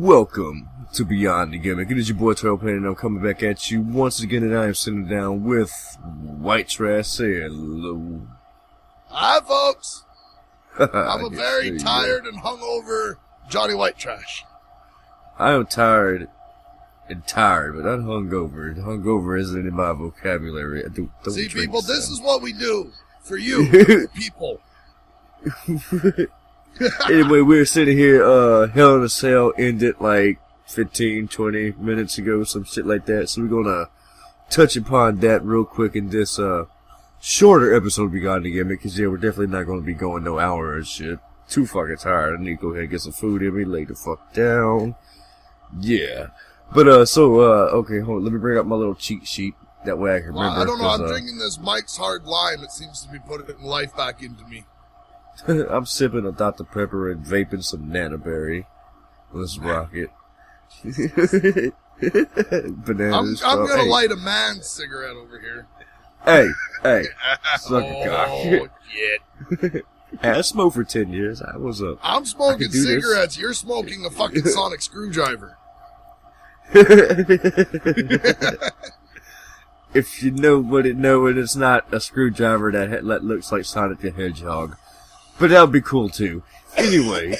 Welcome to Beyond the Gimmick. It is your boy Trail Pain, and I'm coming back at you once again, and I am sitting down with White Trash. Say hello. Hi, folks. I'm a very tired and hungover Johnny White Trash. I am tired, but not hungover. Hungover isn't in my vocabulary. Don't See, drink people, some. this is what we do for you, people. Anyway, we're sitting here, Hell in a Cell ended like 15, 20 minutes ago, some shit like that. So we're gonna touch upon that real quick in this, shorter episode of Beyond the Gimmick, because yeah, we're definitely not gonna be going no hour and shit. Too fucking tired. I need to go ahead and get some food in me, lay the fuck down. Yeah. But, okay, hold on, let me bring up my little cheat sheet. That way I can remember. I don't know, I'm drinking this Mike's Hard Lime. It seems to be putting life back into me. I'm sipping a Dr. Pepper and vaping some Nanaberry. Let's rock it. Bananas. I'm gonna light a man's cigarette over here. Hey. Suck a cock. Oh, shit. Hey, I smoked for 10 years. I was up. I'm smoking cigarettes. You're smoking a fucking sonic screwdriver. If you know what it know, and it's not a screwdriver that looks like Sonic the Hedgehog. But that would be cool, too. Anyway.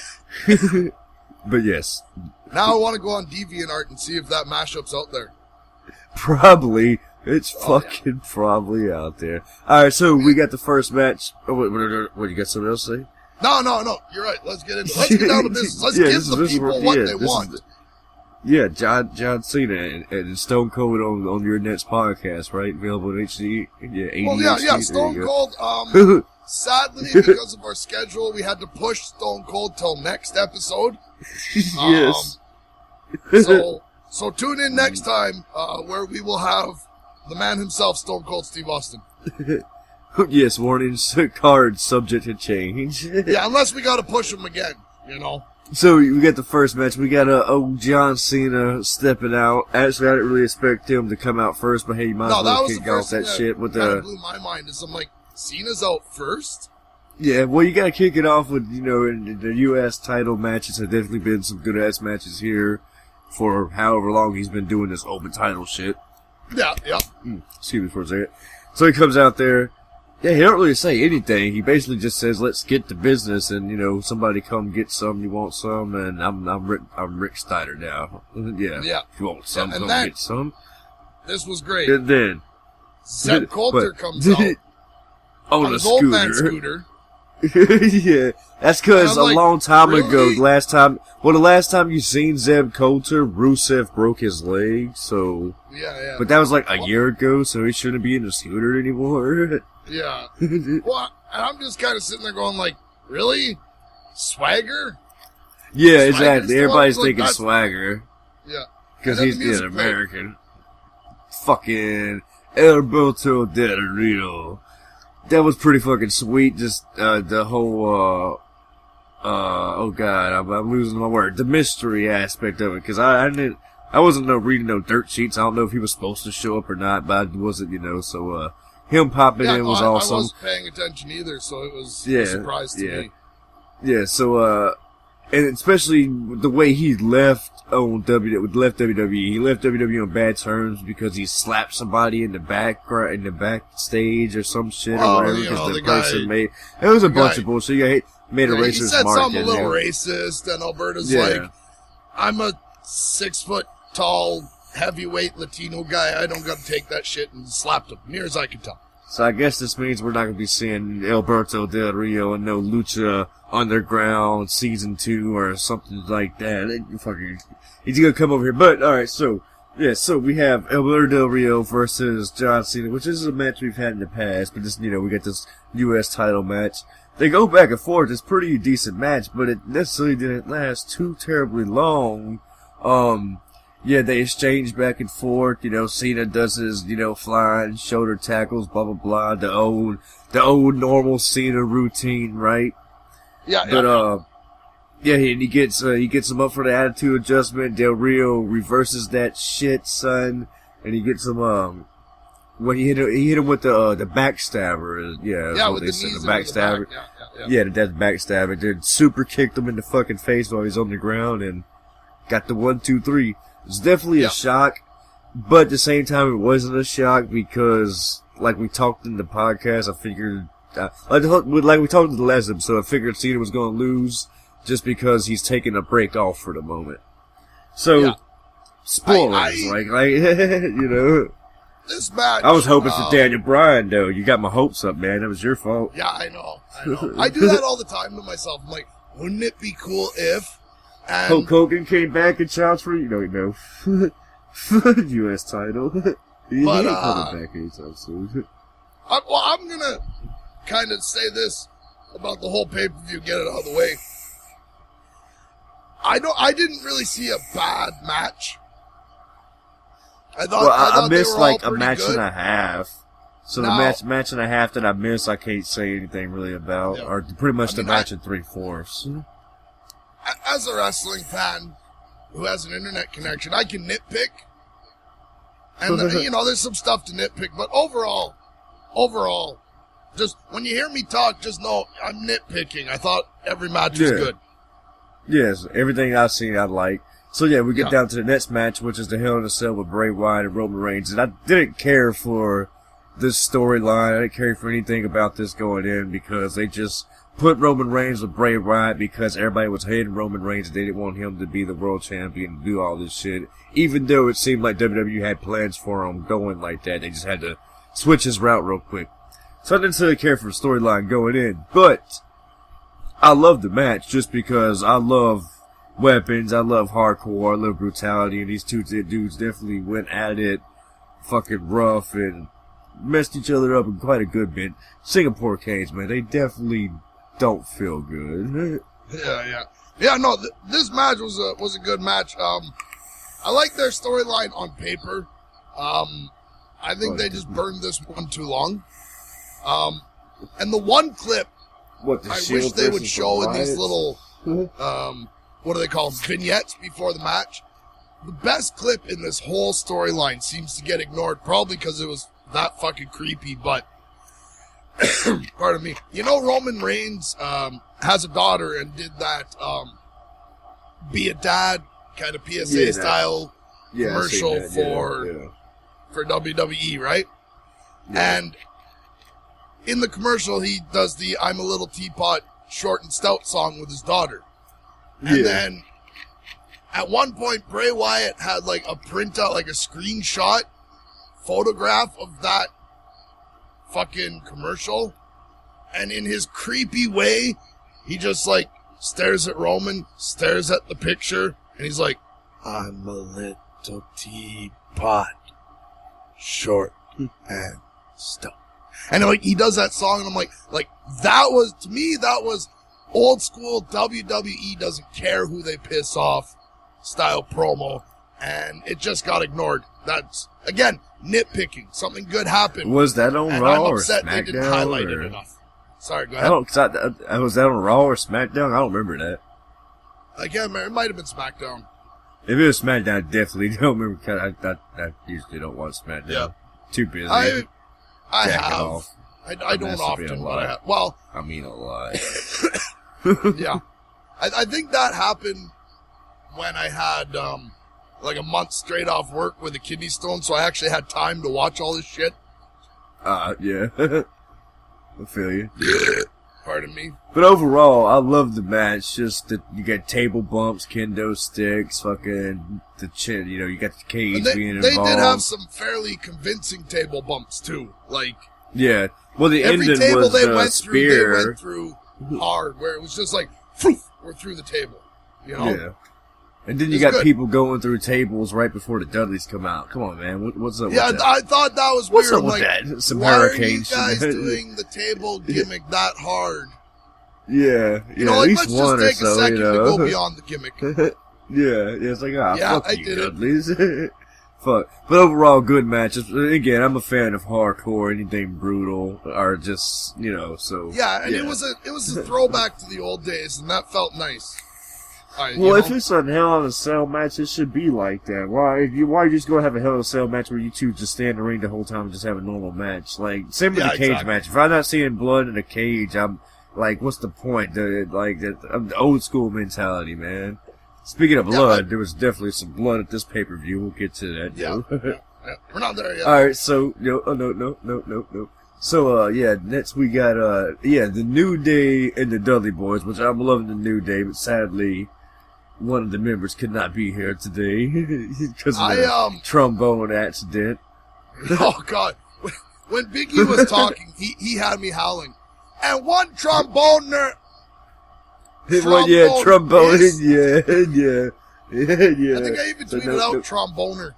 But yes. Now I want to go on DeviantArt and see if that mashup's out there. Probably. It's fucking probably out there. Alright, so we got the first match. Oh, what, you got something else to say? No. You're right. Let's get down to business. Let's give the people what they want. Yeah, John Cena and Stone Cold on your Nets podcast, right? Available in HD. Yeah, ADHD. Well, yeah, Stone Cold, sadly, because of our schedule, we had to push Stone Cold till next episode. Yes. So tune in next time, where we will have the man himself, Stone Cold Steve Austin. Yes, warning, card subject to change. Yeah, unless we gotta push him again, you know. So we got the first match. We got John Cena stepping out. Actually, I didn't really expect him to come out first, but hey, you might as well kick off that shit with the. Blew my mind. Is I'm like, Cena's out first. Yeah, well, you gotta kick it off with, in the U.S. title matches. Have definitely been some good ass matches here for however long he's been doing this open title shit. Yeah. Excuse me for a second. So he comes out there. Yeah, he don't really say anything. He basically just says, "Let's get to business," and somebody come get some. You want some? And I'm Rick Steiner now. Yeah. If you want some, come get some. This was great. And then Zeb Coulter comes out on his old man scooter. Yeah, that's because a long time ago, the last time you seen Zeb Coulter, Rusev broke his leg. So yeah. But that was like a year ago, so he shouldn't be in the scooter anymore. Yeah. Well, and I'm just kind of sitting there going like, really? Swagger? Yeah, exactly. Everybody's thinking Swagger. Yeah. Because he's an American. Fucking Alberto Del Rio. That was pretty fucking sweet. Just, the whole, oh god, I'm losing my word. The mystery aspect of it. Because I wasn't reading no dirt sheets. I don't know if he was supposed to show up or not, but I wasn't, so, him popping in was awesome. I wasn't paying attention either, so it was a surprise to me. Yeah, so, and especially the way he left WWE. He left WWE on bad terms because he slapped somebody in the backstage or some shit or whatever. Because the person made it was a bunch of bullshit. He made a racist he said mark. Something a little racist, and Alberta's like, "I'm a 6 foot tall heavyweight Latino guy. I don't got to take that shit," and slapped him, near as I can tell. So I guess this means we're not going to be seeing Alberto Del Rio and no Lucha Underground Season 2 or something like that. He's going to come over here. But, alright, so we have Alberto Del Rio versus John Cena, which is a match we've had in the past, but this, we got this U.S. title match. They go back and forth. It's a pretty decent match, but it necessarily didn't last too terribly long. Yeah, they exchange back and forth. Cena does his, flying shoulder tackles, blah blah blah. The old normal Cena routine, right? Yeah. But he gets him up for the attitude adjustment. Del Rio reverses that shit, son, and he gets him. He hit him with the backstabber. Yeah, with the knees the backstabber. That's backstabber. Then super kicked him in the fucking face while he's on the ground and. got the 1, 2, 3. It's definitely a shock, but at the same time, it wasn't a shock because, like we talked in the podcast, I figured, like we talked in the last episode, I figured Cena was going to lose just because he's taking a break off for the moment. So, spoilers, like, you know. This match. I was hoping for Daniel Bryan, though. You got my hopes up, man. That was your fault. Yeah, I know. I do that all the time to myself. I'm like, wouldn't it be cool if... And Hulk Hogan came back and challenged for, U.S. title. He ain't coming back anytime soon. I'm gonna kind of say this about the whole pay-per-view, get it out of the way. I didn't really see a bad match. I thought missed like a match good. and a half. So the match and a half that I missed, I can't say anything really about, or pretty much the match in 3/4. As a wrestling fan who has an internet connection, I can nitpick, and there's some stuff to nitpick. But overall, just when you hear me talk, just know I'm nitpicking. I thought every match was good. Yes, everything I've seen I like. So yeah, we get down to the next match, which is the Hell in a Cell with Bray Wyatt and Roman Reigns. And I didn't care for this storyline. I didn't care for anything about this going in because they just put Roman Reigns with Bray Wyatt because everybody was hating Roman Reigns and they didn't want him to be the world champion and do all this shit. Even though it seemed like WWE had plans for him going like that, they just had to switch his route real quick. So I didn't really care for the storyline going in, but I love the match just because I love weapons, I love hardcore, I love brutality, and these two dudes definitely went at it fucking rough and messed each other up in quite a good bit. Singapore Cage, man, they definitely don't feel good. Yeah, no, this match was a good match. I like their storyline on paper. I think they just burned this one too long. And the one clip I wish they would show in these little, what do they call them, vignettes before the match. The best clip in this whole storyline seems to get ignored, probably because it was that fucking creepy, but, pardon me. Roman Reigns, has a daughter and did that, be a dad kind of PSA style commercial for WWE, right? Yeah. And in the commercial, he does the I'm a Little Teapot Short and Stout song with his daughter. And then at one point, Bray Wyatt had like a printout, like a screenshot photograph of that fucking commercial. And in his creepy way, he just like stares at Roman, stares at the picture, and he's like, I'm a little teapot, short and stout. And like he does that song, and I'm like that was, to me, that was old school WWE doesn't care who they piss off style promo, and it just got ignored. That's, again, nitpicking. Something good happened. Was that on Raw or SmackDown? They didn't highlight it enough. Sorry, go ahead. Was that on Raw or SmackDown? I don't remember that. Again, it might have been SmackDown. If it was SmackDown, I definitely don't remember. I usually don't watch SmackDown. Yeah. Too busy. I have. I don't often, but I have. Well, I mean a lot. Yeah. I think that happened when I had, like a month straight off work with a kidney stone, so I actually had time to watch all this shit. Yeah. I feel you. Pardon me. But overall, I love the match. Just that you got table bumps, kendo sticks, fucking the chin. You got the cage being involved. They did have some fairly convincing table bumps too. Like, yeah. Well, the every ending table was they the went spear. Through, they went through hard, where it was just like, poof, we're through the table. Yeah. And then you got people going through tables right before the Dudleys come out. Come on, man. What's up with that? I thought that was what's weird. Up with that? Some why hurricane are you guys doing the table gimmick that hard? Yeah. At least let's one just take a second to go beyond the gimmick. it's like, fuck you, did Dudleys. Fuck. But overall, good match. Again, I'm a fan of hardcore, anything brutal, or just, so. Yeah, and it was a throwback to the old days, and that felt nice. If it's a Hell in a Cell match, it should be like that. Why you just go have a Hell in a Cell match where you two just stay in the ring the whole time and just have a normal match? Like, same with the cage match. If I'm not seeing blood in a cage, I'm like, what's the point? The old school mentality, man. Speaking of blood, there was definitely some blood at this pay-per-view. We'll get to that. Yeah. We're not there yet. Alright, so, no. So, next we got, the New Day and the Dudley Boys, which I'm loving the New Day, but sadly, one of the members could not be here today because of a trombone accident. Oh, God. When Big E was talking, he had me howling. And one tromboner. Trombone. Yeah. I think I even tweeted out tromboner.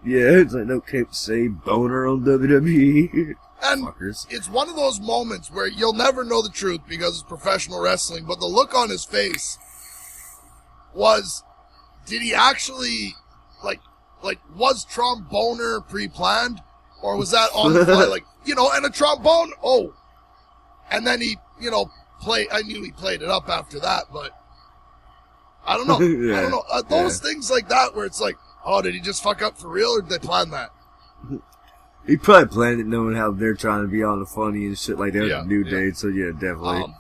Yeah, it's like, no, can't say boner on WWE. And it's one of those moments where you'll never know the truth because it's professional wrestling, but the look on his face was, did he actually, was tromboner pre-planned? Or was that on the fly? And a trombone, and then he, I knew he played it up after that, but I don't know. I don't know. Those things like that where it's like, oh, did he just fuck up for real or did they plan that? He probably planned it knowing how they're trying to be on the funny and shit like that with the New Day, so yeah, definitely.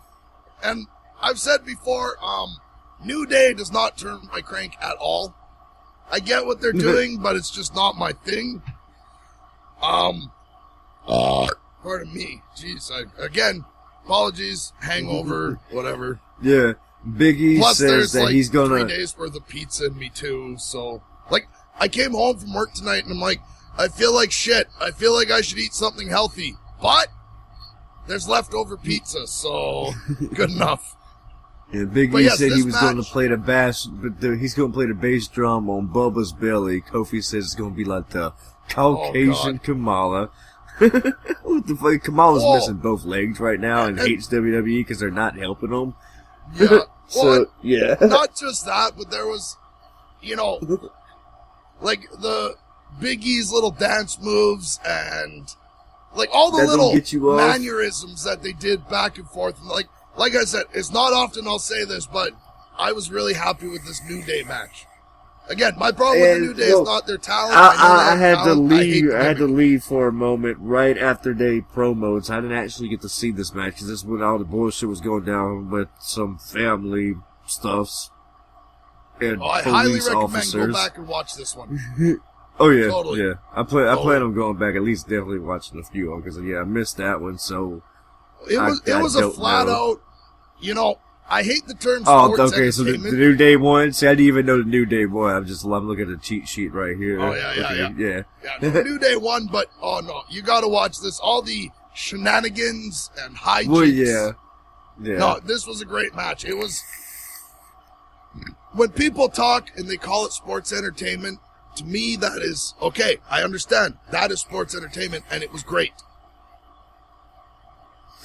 And I've said before, New Day does not turn my crank at all. I get what they're doing, but it's just not my thing. Pardon me. Jeez, again, apologies, hangover, whatever. Yeah, Big E says that he's gonna 3 days worth of pizza in me too, so, I came home from work tonight and I'm like, I feel like shit. I feel like I should eat something healthy, but there's leftover pizza, so good enough. Yeah, Big E said he was going to play the bass, but he's going to play the bass drum on Bubba's belly. Kofi says it's going to be like the Caucasian Kamala. What the fuck? Kamala's missing both legs right now and hates WWE because they're not helping him. Yeah. Yeah. Not just that, but there was, the Big E's little dance moves and all the little mannerisms that they did back and forth. And like I said, it's not often I'll say this, but I was really happy with this New Day match. Again, my problem with the New Day is not their talent. I had to leave. I had to leave for a moment right after they promos. So I didn't actually get to see this match because this is when all the bullshit was going down with some family stuffs and I highly recommend go back and watch this one. Oh yeah, totally. Yeah. I plan on going back at least definitely watching a few of them because I missed that one. So it was a flat out. I hate the term sports okay, so the New Day won? See, I didn't even know the New Day won. I'm looking at the cheat sheet right here. Oh, yeah. The New Day won, but, no, you gotta watch this. All the shenanigans and hijinks. Well, yeah. No, this was a great match. It was, when people talk and they call it sports entertainment, to me, that is, okay, I understand. That is sports entertainment, and it was great.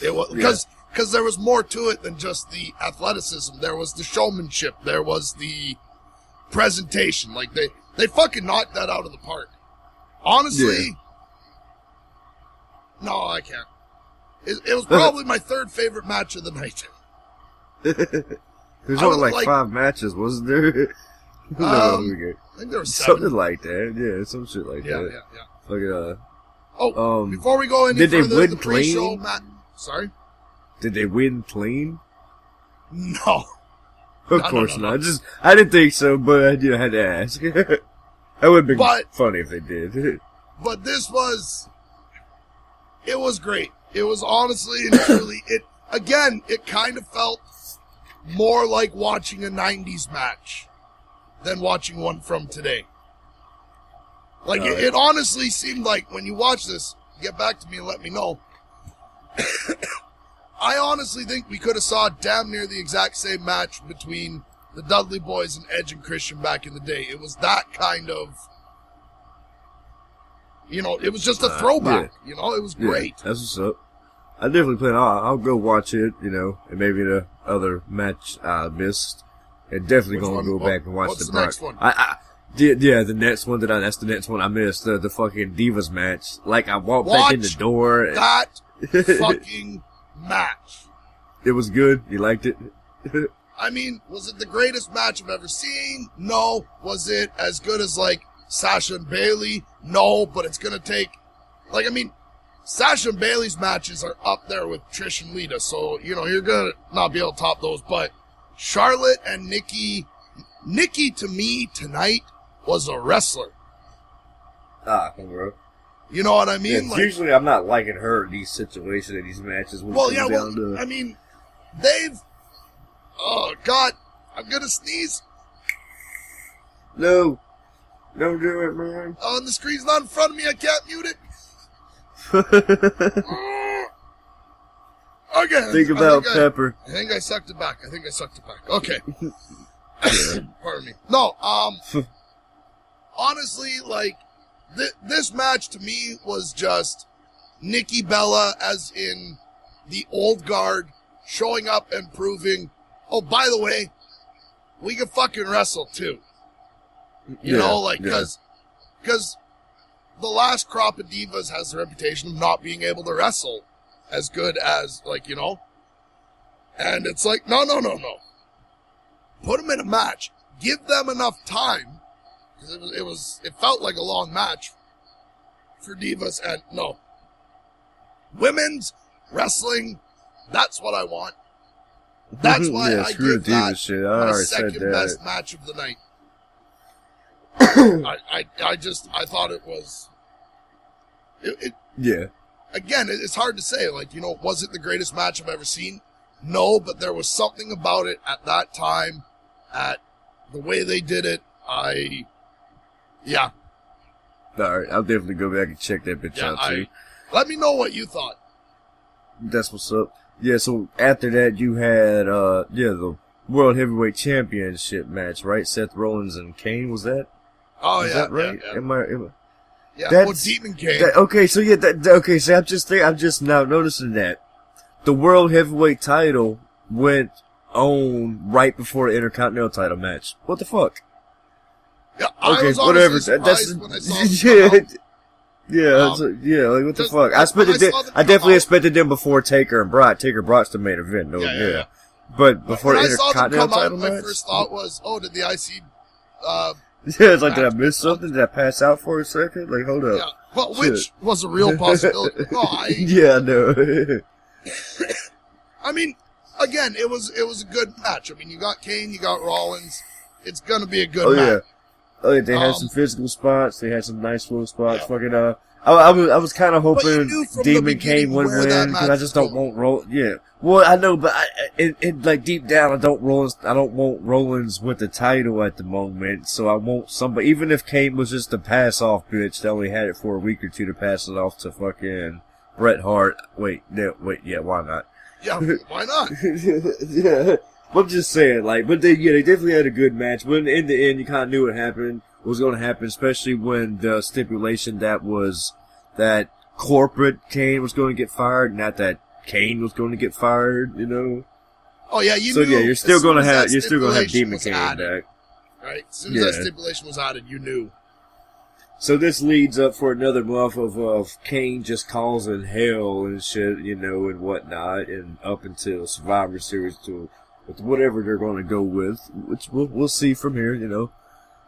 It was, because there was more to it than just the athleticism. There was the showmanship. There was the presentation. They fucking knocked that out of the park. Honestly, no, I can't. It was probably my third favorite match of the night. There's only 5 matches, wasn't there? I think there was 7. Something like that. Yeah, some shit like that. Yeah. Before we go any further, the pre-show match. Sorry? Did they win clean? No. Of course not. I didn't think so, but I had to ask. That would have been funny if they did. But this was... It was great. It was honestly and truly... It kind of felt more like watching a 90s match than watching one from today. It honestly seemed like when you watch this, get back to me and let me know. I honestly think we could have saw damn near the exact same match between the Dudley Boys and Edge and Christian back in the day. It was that kind of, it was just a throwback. It was great. That's what's up. I definitely plan. I'll go watch it. And maybe the other match I missed, and definitely gonna go back and watch the next one. The next one that's the next one I missed. The fucking Divas match. I walked back in the door. That fucking match. It was good. You liked it? I mean, was it the greatest match I've ever seen? No. Was it as good as Sasha and Bayley? No, but it's gonna take Sasha and Bayley's matches are up there with Trish and Lita, so you're gonna not be able to top those, but Charlotte and Nikki Nikki, to me, tonight, was a wrestler. Bro. You know what I mean? Yeah, usually I'm not liking her in these situations, in these matches. I mean, they've... Oh, God. I'm gonna sneeze. No. Don't do it, man. Oh, and the screen's not in front of me. I can't mute it. Okay. Think about Pepper. I think I sucked it back. Okay. Pardon me. No, honestly, like, this match to me was just Nikki Bella, as in the old guard, showing up and proving, oh, by the way, we can fucking wrestle too. You know, like, because the last crop of divas has the reputation of not being able to wrestle as good as, like, you know, and it's like, no. Put them in a match. Give them enough time, because it felt like a long match for divas, and no. Women's wrestling, that's what I want. That's why I give that my second best match of the night. I thought it was... Yeah. Again, it's hard to say, like, you know, was it the greatest match I've ever seen? No, but there was something about it at that time, at the way they did it, yeah. Alright, I'll definitely go back and check that bitch out, too. Let me know what you thought. That's what's up. Yeah, so after that, you had, the World Heavyweight Championship match, right? Seth Rollins and Kane, was that? Oh, is that right? Yeah. Yeah, that's, Demon Kane. So I'm just now noticing that the World Heavyweight title went on right before the Intercontinental title match. What the fuck? Yeah, I was whatever. Surprised when I saw like what the fuck? I definitely expected them before Taker and Brock. Taker Brock's the main event. But before the Intercontinental title match, my first thought was, oh, did the IC? Yeah, it's like, did I miss something? Did I pass out for a second? Like, hold up. Yeah, well, which was a real possibility. Yeah, I know. I mean, again, it was a good match. I mean, you got Kane, you got Rollins. It's gonna be a good match. Oh yeah, they had some physical spots. They had some nice little spots. Yeah. Fucking I was kind of hoping Demon Kane would win because I just don't want Rollins. Yeah, well I know, but like deep down I don't want Rollins with the title at the moment. So I want somebody, even if Kane was just a pass off bitch that only had it for a week or two to pass it off to fucking Bret Hart. Why not? Yeah, why not? Yeah. I'm just saying, like, but they definitely had a good match. But in the end, you kind of knew what was going to happen, especially when the stipulation that corporate Kane was going to get fired, not that Kane was going to get fired, you know? Oh yeah, you knew. So yeah, you're still going to have Demon Kane back. Right? As soon as that stipulation was added, you knew. So this leads up for another month of Kane just causing hell and shit, you know, and whatnot, and up until Survivor Series with whatever they're going to go with, which we'll see from here, you know.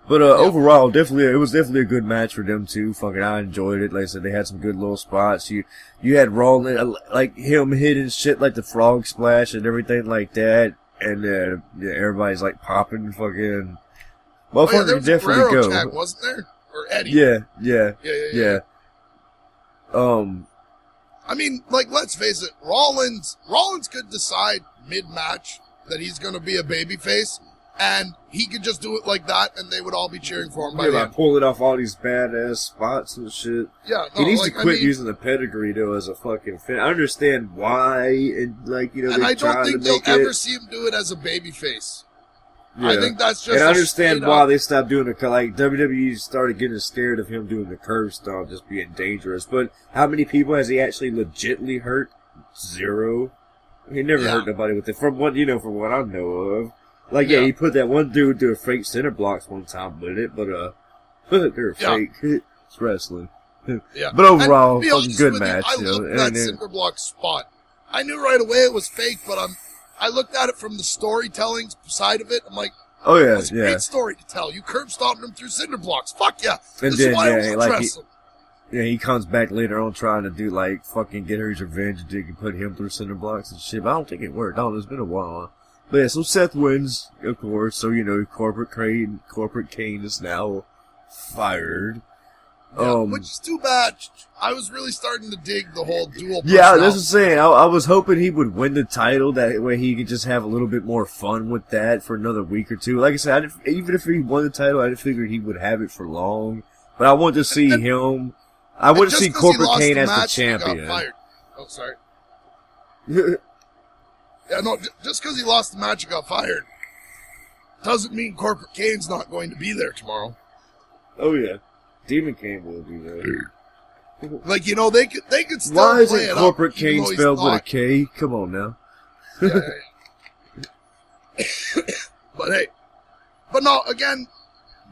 But overall, it was definitely a good match for them too. Fucking, I enjoyed it. Like I said, they had some good little spots. You had Rollins, like him hitting shit like the frog splash and everything like that, and everybody's like popping fucking. Motherfucker, there was definitely a Guerrero tag, wasn't there? Or Eddie? Yeah. I mean, like, let's face it, Rollins could decide mid-match that he's going to be a babyface, and he could just do it like that, and they would all be cheering for him by the end. Pulling off all these badass spots and shit. Yeah, he needs to quit using the pedigree, though, as a fucking fin. I understand why, and, like, you know, and I don't think they'll ever see him do it as a babyface. Yeah. I think that's just. And I understand why they stopped doing it. Like, WWE started getting scared of him doing the curve style, just being dangerous. But how many people has he actually legitimately hurt? 0. He never hurt nobody with it. From what I know of. Like, he put that one dude through a fake center blocks one time with it, but they're fake. It's wrestling. Yeah. But overall, fucking good match. I looked at that center block spot. I knew right away it was fake, but I looked at it from the storytelling side of it. I'm like, oh yeah, it's a great story to tell. You curb stomped him through cinder blocks. Fuck yeah. And this is why I watch wrestling. He comes back later on trying to do, like, fucking get his revenge and you can put him through cinder blocks and shit. But I don't think it worked. It's been a while. But yeah, so Seth wins, of course. So, you know, Corporate Kane is now fired. Yeah, which is too bad. I was really starting to dig the whole dual. Yeah, that's what I'm saying. I was hoping he would win the title. That way he could just have a little bit more fun with that for another week or two. Like I said, even if he won the title, I didn't figure he would have it for long. But I wanted to see him. I wanted to see Corporate Kane as the champion. Oh, sorry. Yeah, no, just because he lost the match and got fired doesn't mean Corporate Kane's not going to be there tomorrow. Oh, yeah. Demon Kane will be there. Like, you know, they could still Why play isn't it Corporate up, Kane spelled with a K? Come on now. Yeah. But hey, no, again,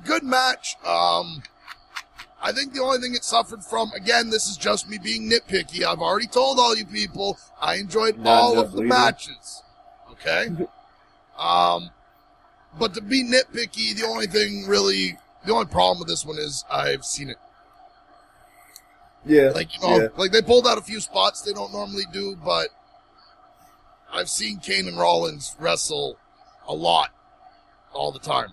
good match. I think the only thing it suffered from, again, this is just me being nitpicky. I've already told all you people I enjoyed all of the matches. Okay? But to be nitpicky, the only problem with this one is I've seen it. Yeah. Like, you know, like they pulled out a few spots they don't normally do, but I've seen Kane and Rollins wrestle a lot all the time.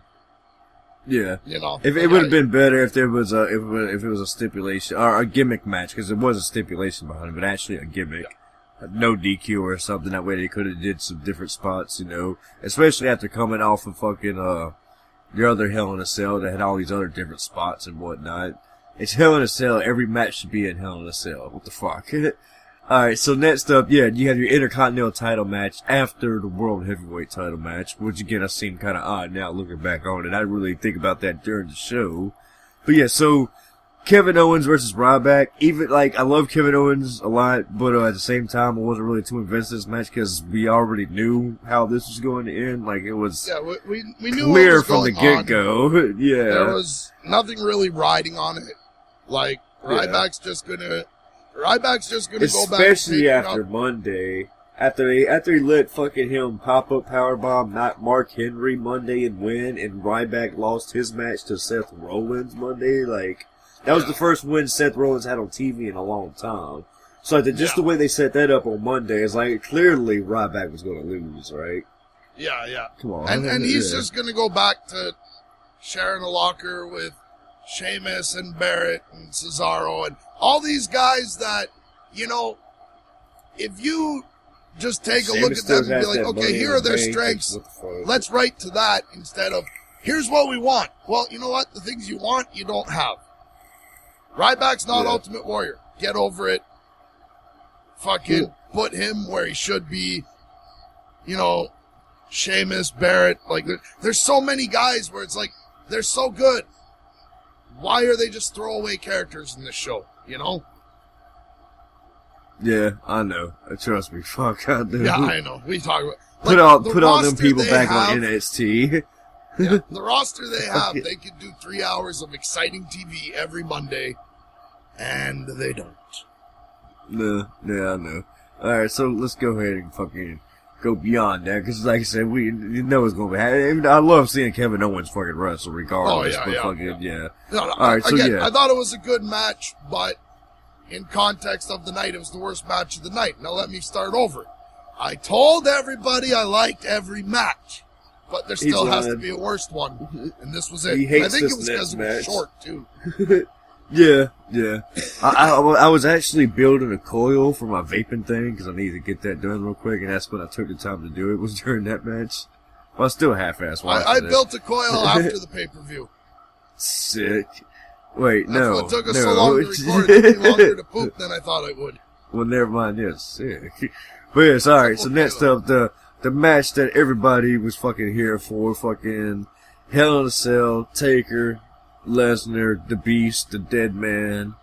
Yeah. You know, if it would have been better if there was if it was a stipulation or a gimmick match, because there was a stipulation behind it, but actually a gimmick. No DQ or something. That way they could have did some different spots, you know, especially after coming off of fucking the other Hell in a Cell that had all these other different spots and whatnot. It's Hell in a Cell. Every match should be in Hell in a Cell. What the fuck? Alright, so next up, yeah, you have your Intercontinental title match after the World Heavyweight title match, which again, I seem kind of odd now looking back on it. I didn't really think about that during the show. But yeah, so Kevin Owens versus Ryback. Even, like, I love Kevin Owens a lot, but at the same time, I wasn't really too invested in this match because we already knew how this was going to end. Like, it was we knew clear what was from the get-go. Yeah. There was nothing really riding on it. Like, Ryback's just gonna go back. Especially after Monday. After he let fucking him pop up powerbomb, not Mark Henry Monday and win, and Ryback lost his match to Seth Rollins Monday, like, that was the first win Seth Rollins had on TV in a long time. So like, just the way they set that up on Monday is like, clearly Ryback was going to lose, right? Yeah. Come on. And he's just going to go back to sharing a locker with Sheamus and Barrett and Cesaro and all these guys that, you know, if you just take a look at them and be like, okay, here are their strengths. Let's write to that instead of, here's what we want. Well, you know what? The things you want, you don't have. Ryback's not Ultimate Warrior. Get over it. Fucking put him where he should be. You know, Sheamus, Barrett. Like, there's so many guys where it's like, they're so good. Why are they just throwaway characters in this show? You know? Yeah, I know. Trust me. Fuck, I do. Yeah, I know. We talk about... Put all them people back on NXT. Yeah, the roster they have, they could do 3 hours of exciting TV every Monday, and they don't. No, yeah, I know. Alright, so let's go ahead and fucking go beyond that, because like I said, you know it's going to be happening. I love seeing Kevin Owens fucking wrestle regardless. No, Alright, so I thought it was a good match, but in context of the night, it was the worst match of the night. Now let me start over. I told everybody I liked every match. But there still has to be a worst one, and this was it. I think it was because it was short, too. Yeah. I was actually building a coil for my vaping thing, because I needed to get that done real quick, and that's when I took the time to do it, was during that match. Well, I still half-assed watching I built a coil after the pay-per-view. Sick. Wait, That's what took us so long to record. It took me longer to poop than I thought I would. Well, never mind, yeah, sick. But yes, alright, so next up, the match that everybody was fucking here for, fucking Hell in a Cell, Taker, Lesnar, The Beast, The Dead Man,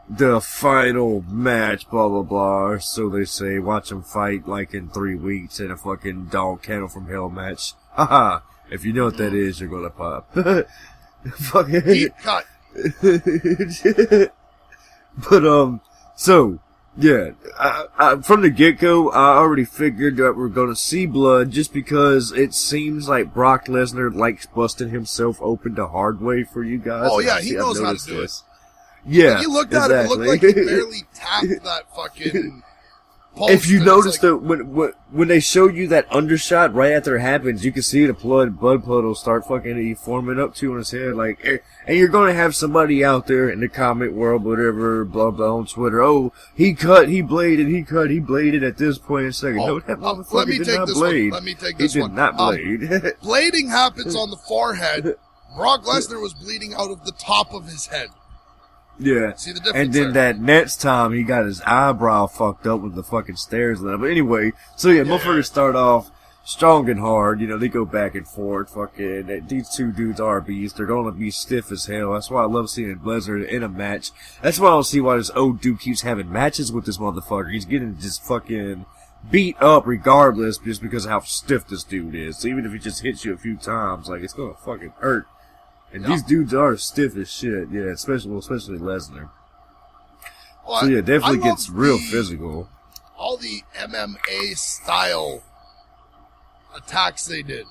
the final match, blah blah blah, so they say, watch them fight like in 3 weeks in a fucking dog kennel from hell match. Haha, if you know what that is, you're gonna pop. Fucking deep cut. But, so, yeah, I from the get-go, I already figured that we're gonna see blood just because it seems like Brock Lesnar likes busting himself open the hard way for you guys. Oh yeah, he knows how to do it. Yeah, like you looked at it, it looked like he barely tapped that fucking post. If you and notice it's like, when they show you that undershot right after it happens, you can see the blood puddle start fucking forming up to on his head, like, and you're gonna have somebody out there in the comment world, whatever, blah blah, on Twitter. Oh, he bladed at this point in a second. No, that motherfucker did not blade. Let me take this one. He did not blade. Blading happens on the forehead. Brock Lesnar was bleeding out of the top of his head. Yeah. See the difference? And then that next time he got his eyebrow fucked up with the fucking stairs. But anyway, so yeah, motherfuckers start off strong and hard. You know, they go back and forth. Fucking, these two dudes are beasts. They're gonna be stiff as hell. That's why I love seeing Lesnar in a match. That's why I don't see why this old dude keeps having matches with this motherfucker. He's getting just fucking beat up regardless just because of how stiff this dude is. So even if he just hits you a few times, like, it's gonna fucking hurt. And these dudes are stiff as shit, yeah, especially Lesnar. Well, so yeah, definitely gets real physical. All the MMA style attacks they did.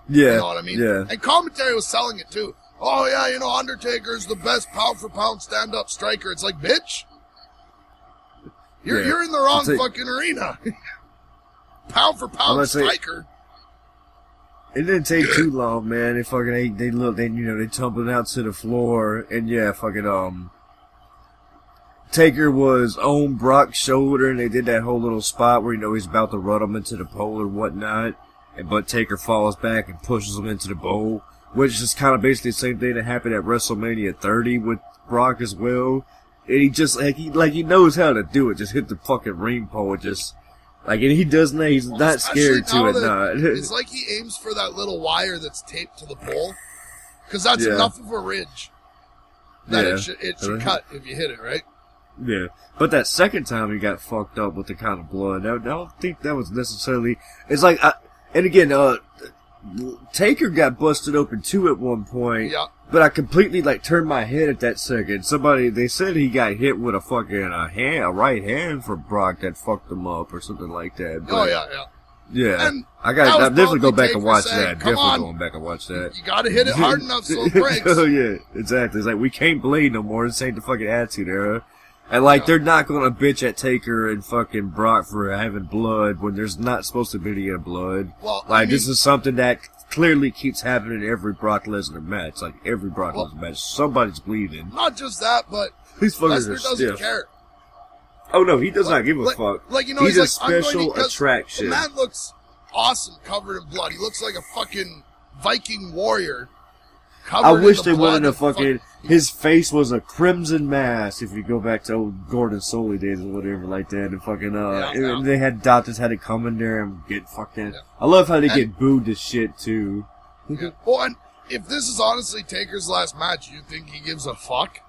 Yeah. You know what I mean? Yeah. And commentary was selling it too. Oh yeah, you know, Undertaker's the best pound for pound stand up striker. It's like, bitch, you're in the wrong fucking arena. Pound for pound striker. It didn't take too long, man. They fucking they tumbled out to the floor, and yeah, fucking Taker was on Brock's shoulder, and they did that whole little spot where he's about to run him into the pole or whatnot, but Taker falls back and pushes him into the bowl, which is kind of basically the same thing that happened at WrestleMania 30 with Brock as well. And he just he knows how to do it. Just hit the fucking ring pole, and just. Like, and he doesn't, he's not scared to it, not. It's like he aims for that little wire that's taped to the pole. Because that's enough of a ridge that it should cut if you hit it, right? Yeah. But that second time he got fucked up with the kind of blood, I don't think that was necessarily, it's like, and again, Taker got busted open too at one point. Yeah. But I completely, turned my head at that second. They said he got hit with a fucking, a right hand for Brock that fucked him up or something like that. But, yeah. And I'm definitely go back and watch that. Definitely going back and watch that. You gotta hit it hard enough so it breaks. Oh yeah, exactly. It's like, we can't bleed no more. This ain't the fucking Attitude Era. And they're not gonna bitch at Taker and fucking Brock for having blood when there's not supposed to be any blood. Well, this is something that clearly keeps happening in every Brock Lesnar match. Like, every Brock Lesnar match, somebody's bleeding. Not just that, but these fuckers Lesnar are doesn't stiff. care. Oh no, he does not give a fuck. He's a special attraction. The man looks awesome covered in blood. He looks like a fucking Viking warrior. I wish they wanted to fucking. His face was a crimson mass. If you go back to old Gordon Soley days or whatever like that, and fucking and they had doctors had to come in there and get fucking. Yeah. I love how they get booed to shit too. Yeah. Well, and if this is honestly Taker's last match, you think he gives a fuck?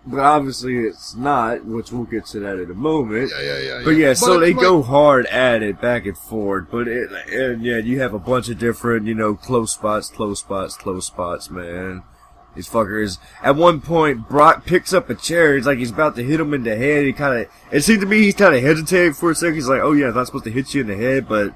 But obviously it's not, which we'll get to that in a moment. Yeah. But yeah, so they go hard at it, back and forth. But you have a bunch of different, close spots, man. These fuckers. At one point, Brock picks up a chair. He's like he's about to hit him in the head. It seemed to me he's kind of hesitating for a second. He's like, oh yeah, I'm not supposed to hit you in the head, but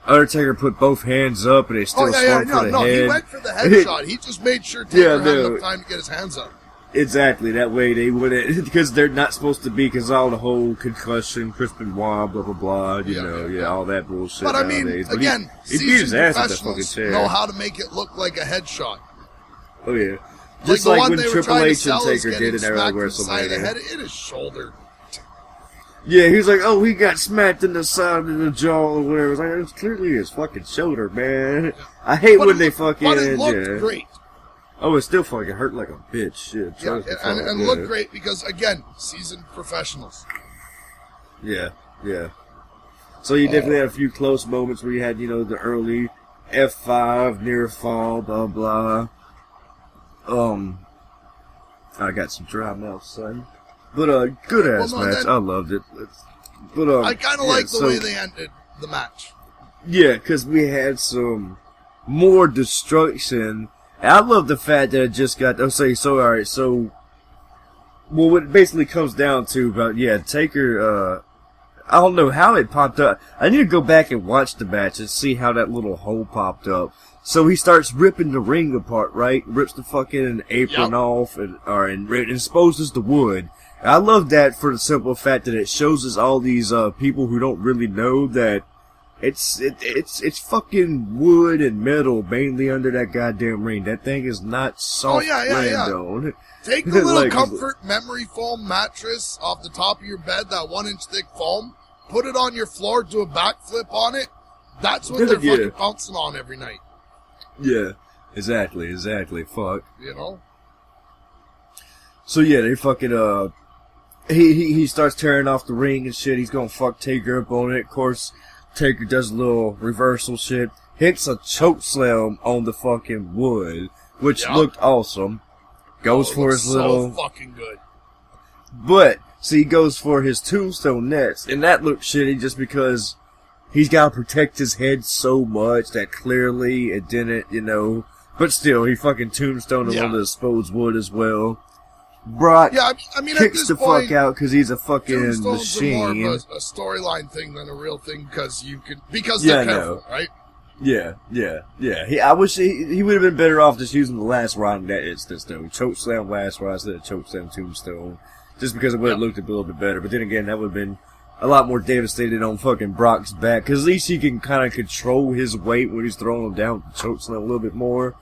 Undertaker put both hands up and they still swung for the head. He went for the headshot. He just made sure Taker had enough time to get his hands up. Exactly, that way they wouldn't, because they're not supposed to be, because all the whole concussion, Chris Benoit, blah, blah, blah, all that bullshit. But nowadays. I mean, again, he beat his ass with that fucking professionals chair. know how to make it look like a headshot. Oh, yeah. Just like when Triple H and Taker did it at WrestleMania. WrestleMania. Hit his shoulder. Yeah, he was like, oh, he got smacked in the side of the jaw or whatever. It was like, it was clearly his fucking shoulder, man. I hate when they fucking... But it looked great. Oh, it still fucking hurt like a bitch. Shit. And looked great because, again, seasoned professionals. Yeah. So you definitely had a few close moments where you had, the early F5, near fall, blah, blah. I got some dry mouth, son. But, good-ass match. I loved it. But, I kind of like the way they ended the match. Yeah, because we had some more destruction. I love the fact that it just got, alright, so, well, what it basically comes down to about, Taker, I don't know how it popped up. I need to go back and watch the match and see how that little hole popped up. So he starts ripping the ring apart, right? Rips the fucking apron off and exposes the wood. I love that for the simple fact that it shows us all these people who don't really know that it's fucking wood and metal mainly under that goddamn ring. That thing is not soft on. Take a little comfort memory foam mattress off the top of your bed, that 1-inch thick foam, put it on your floor, do a backflip on it. That's what they're fucking bouncing on every night. Yeah, exactly. Fuck. You know? So yeah, they fucking, he starts tearing off the ring and shit. He's gonna fuck Taker up on it. Of course, Taker does a little reversal shit. Hits a choke slam on the fucking wood, which looked awesome. Goes for his little... so fucking good. But, see, he goes for his tombstone next, and that looked shitty just because he's got to protect his head so much that clearly it didn't, you know. But still, he fucking tombstoned him on the exposed wood as well. Brock I mean, kicks the fuck out because he's a fucking machine. Are more of a storyline thing than a real thing because they're careful, right? Yeah. I wish he would have been better off just using the last rod in that instance, though. Choke slam last rod instead of choke slam tombstone. Just because it would have looked a little bit better. But then again, that would have been a lot more devastating on fucking Brock's back. Because at least he can kind of control his weight when he's throwing him down with the choke slam a little bit more.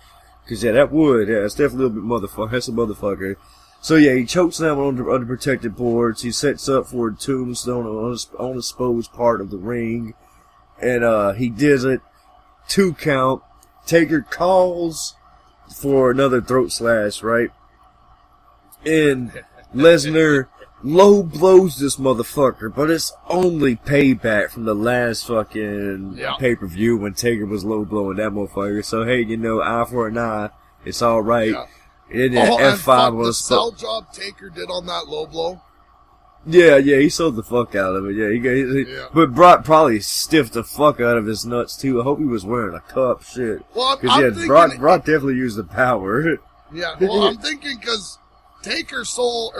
Because, that would. Yeah, it's definitely a little bit motherfucker. That's a motherfucker. So, he choke slam on the protected boards. He sets up for a tombstone on the exposed part of the ring. And, he does it. 2 count. Taker calls for another throat slash, right? And Lesnar low blows this motherfucker, but it's only payback from the last fucking pay-per-view when Taker was low blowing that motherfucker. So hey, eye for an eye. It's alright. Yeah. And then F5 was the sell job Taker did on that low blow. Yeah, he sold the fuck out of it. Yeah, but Brock probably stiffed the fuck out of his nuts too. I hope he was wearing a cup, shit. Well, Brock definitely used the power. Yeah, well, I'm thinking because Taker sold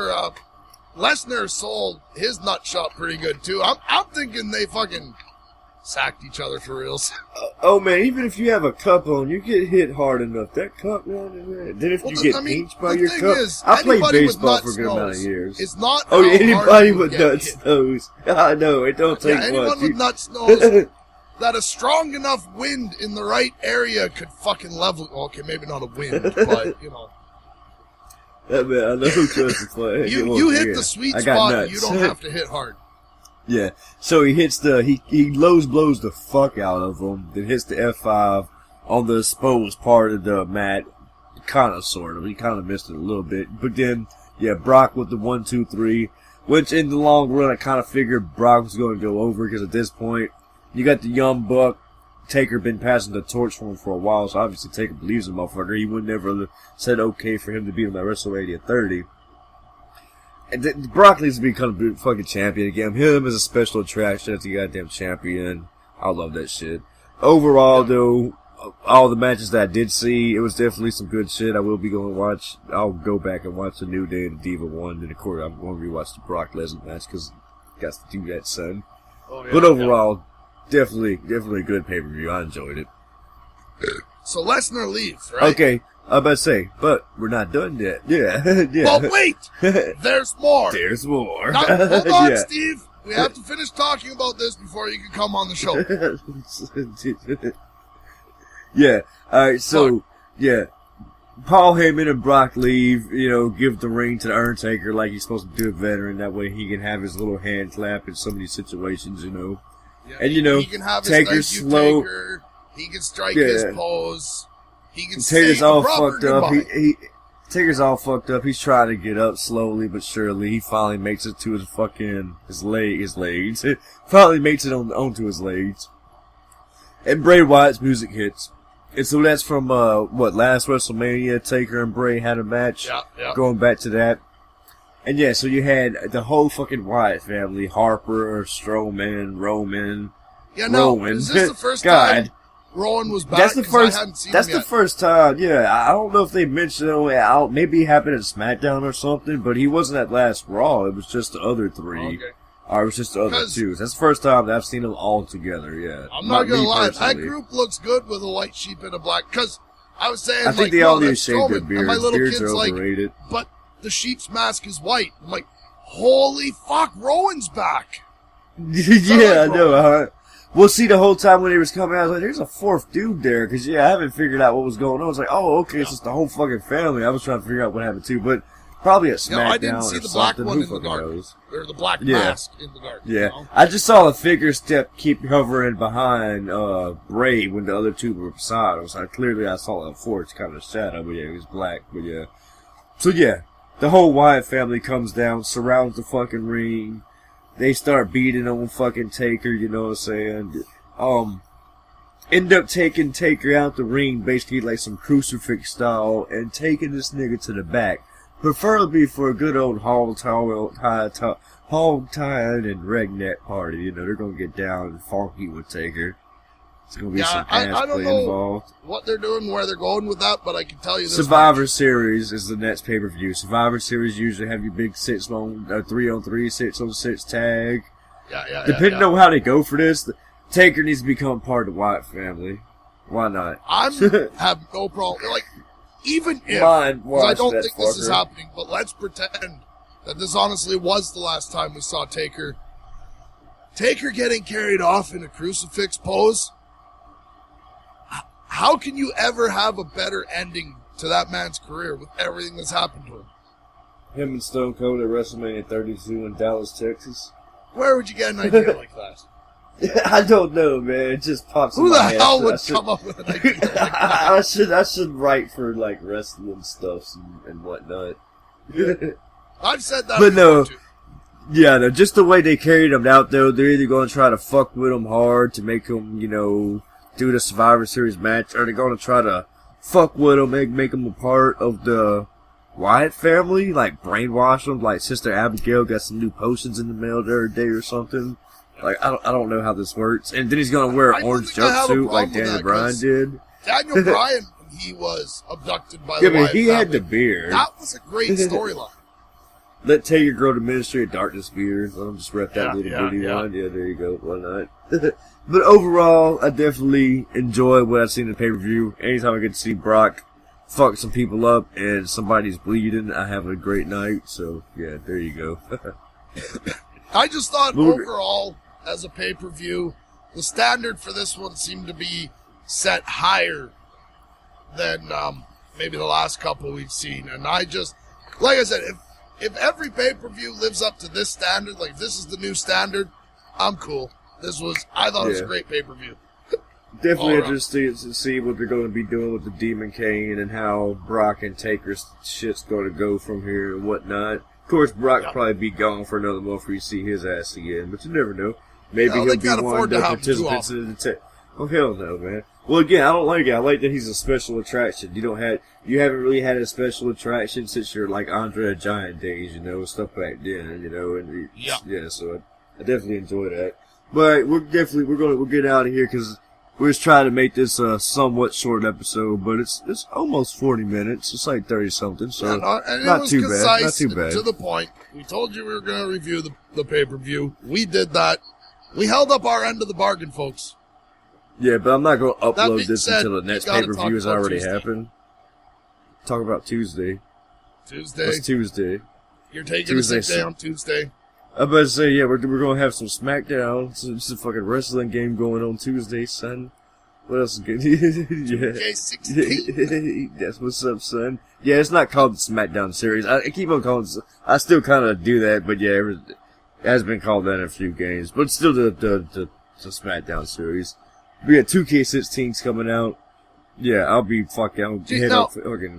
Lesnar sold his nut shop pretty good too. I'm thinking they fucking sacked each other for reals. Oh man, even if you have a cup on, you get hit hard enough. That cup, man. Then if you get pinched by your cup, I played baseball for a good amount of years. It's not. Anybody with nuts knows. I know it don't take much. Anyone with nuts knows that a strong enough wind in the right area could fucking level. Okay, maybe not a wind, but That man, I know who does play. You hit the sweet spot. You don't have to hit hard. Yeah, so he hits he lows blows the fuck out of him, then hits the F5 on the exposed part of the mat, sort of, he kind of missed it a little bit, but then, Brock with the 1, 2, 3, which in the long run I kind of figured Brock was going to go over, because at this point, you got the young buck, Taker been passing the torch for him for a while, so obviously Taker believes in motherfucker, he would never have said okay for him to beat him at WrestleMania 30. And Brock needs to become a fucking champion again. Him as a special attraction as the goddamn champion. I love that shit. Overall, though, all the matches that I did see, it was definitely some good shit. I will be going to watch. I'll go back and watch the New Day and the Diva one. And of course, I'm going to rewatch the Brock Lesnar match because got to do that, son. But overall, definitely a good pay-per-view. I enjoyed it. So Lesnar leaves, right? Okay. I'm about to say, but we're not done yet. Yeah. Well, wait! There's more! There's more. Now, hold on, Steve! We have to finish talking about this before you can come on the show. Alright, so, Paul Heyman and Brock leave, give the ring to the Undertaker like he's supposed to do a veteran. That way he can have his little hand clap in some of these situations, Yeah, and, he can have his Taker's slow. Taker. He can strike his pose. He can Taker's all fucked up. Taker's all fucked up. He's trying to get up slowly but surely. He finally makes it to his legs. Finally makes it onto his legs. And Bray Wyatt's music hits. And so that's from, last WrestleMania, Taker and Bray had a match. Yeah. Going back to that. And so you had the whole fucking Wyatt family, Harper, Strowman, Roman. Yeah, no, Rowan. Is this the first time Rowan was back? That's the first. I hadn't seen him yet. The first time. Yeah, I don't know if they mentioned it. Maybe it happened at SmackDown or something, but he wasn't at last Raw. It was just the other three. Okay. Or it was just the other two. That's the first time that I've seen them all together. Yeah. I'm not gonna lie. That group looks good with a white sheep and a black. Because I was saying, they all need to shave their beards. My little Beards kid's are overrated. but the sheep's mask is white. I'm like, holy fuck, Rowan's back. Yeah, I know. Well, see, the whole time when he was coming out, I was like, there's a fourth dude there. Because, I haven't figured out what was going on. I was like, oh, okay, it's just the whole fucking family. I was trying to figure out what happened, too. But probably at SmackDown I didn't see the black one in the dark. Or the black mask in the dark. Yeah. I just saw the figure keep hovering behind Bray when the other two were beside him. So clearly I saw a fourth kind of shadow. But, it was black. But, So, the whole Wyatt family comes down, surrounds the fucking ring. They start beating on fucking Taker, you know what I'm saying? End up taking Taker out the ring, basically like some crucifix style, and taking this nigga to the back. Preferably for a good old hog tied and redneck party. They're gonna get down and funky with Taker. It's gonna be some ass I don't play know involved. what they're doing, where they're going with that, but I can tell you this. Survivor Series is the next pay-per-view. Survivor Series usually have your big 3-on-3, 6-on-6 tag. Depending on how they go for this, Taker needs to become part of the Wyatt family. Why not? Have no problem. Like, even if, I don't think this is happening, but let's pretend that this honestly was the last time we saw Taker. Taker getting carried off in a crucifix pose. How can you ever have a better ending to that man's career with everything that's happened to him? Him and Stone Cold at WrestleMania 32 in Dallas, Texas. Where would you get an idea like that? I don't know, man. It just pops in my head. Who the hell would come up with an idea like that? I should write for, like, wrestling stuff and whatnot. I've said that but no. Too. Yeah, no, just the way they carried him out, though, they're either going to try to fuck with him hard to make him, do the Survivor Series match, or they're going to try to fuck with him, make him a part of the Wyatt family, like brainwash him, like Sister Abigail got some new potions in the mail the other day or something. Like, I don't know how this works. And then he's going to wear an orange jumpsuit like Daniel Bryan did. Daniel Bryan, he was abducted by the Wyatt family. He had the beard. That was a great storyline. Let Taker grow the Ministry of Darkness beard. Let him just rep that little bitty one. Yeah, there you go. Why not? But overall, I definitely enjoy what I've seen in the pay-per-view. Anytime I get to see Brock fuck some people up and somebody's bleeding, I have a great night. So, yeah, there you go. I just thought overall, as a pay-per-view, the standard for this one seemed to be set higher than maybe the last couple we've seen. And I just, like I said, if every pay-per-view lives up to this standard, like if this is the new standard, I'm cool. I thought it was a great pay-per-view. Definitely interested to see what they're going to be doing with the Demon Kane and how Brock and Taker's shit's going to go from here and whatnot. Of course, Brock will probably be gone for another month before you see his ass again, but you never know. Maybe he'll be one of the participants in the Oh, hell no, man. Well, again, I don't like it. I like that he's a special attraction. You haven't really had a special attraction since your, like, Andre the Giant days, stuff back then, and so I definitely enjoy that. But we'll get out of here because we're just trying to make this a somewhat short episode, but it's almost 40 minutes. It's like 30 something, so not too bad. Not too bad. To the point. We told you we were going to review the pay-per-view. We did that. We held up our end of the bargain, folks. Yeah, but I'm not going to upload this until the next pay-per-view has already happened. Talk about Tuesday. It's Tuesday. You're taking a sick day on Tuesday. I'm about to say, we're going to have some SmackDown. It's a fucking wrestling game going on Tuesday, son. What else is good? Yeah. 16. That's what's up, son. Yeah, it's not called the SmackDown series. I keep on calling it, I still kind of do that, but yeah, it has been called that in a few games. But it's still the SmackDown series. We got 2K16s coming out. Yeah, I'll be fucking,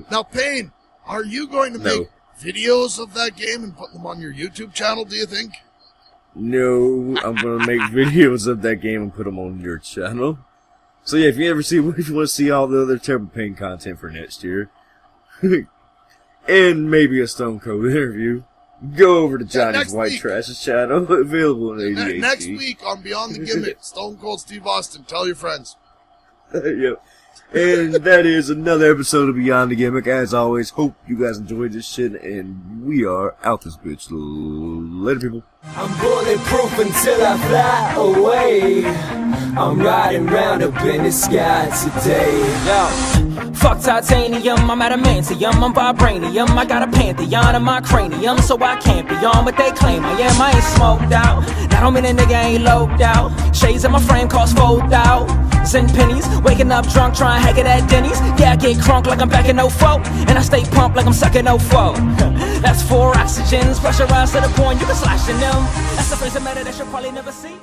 Now, Payne, are you going to make videos of that game and put them on your YouTube channel, do you think? No, I'm going to make videos of that game and put them on your channel. So yeah, if you want to see all the other Terrible Pain content for next year, and maybe a Stone Cold interview, go over to Johnny's White Trash's channel, available on ADHD. Next week on Beyond the Gimmick, Stone Cold Steve Austin, tell your friends. Yep. And that is another episode of Beyond the Gimmick. As always, hope you guys enjoyed this shit, and we are out this bitch. Later, people. I'm bulletproof until I fly away. I'm riding round up in the sky today. Yo, fuck titanium, I'm adamantium, I'm vibranium. I got a pantheon in my cranium, so I can't be on what they claim I am. I ain't smoked out, that don't mean a nigga ain't loped out. Shades in my frame cost 4,000 pennies. Waking up drunk, trying to hack it at Denny's. Yeah, I get crunk like I'm back in 04, and I stay pumped like I'm sucking 04. That's 4 oxygens, pressurized to the point you can slash in them. That's the face of matter that you'll probably never see.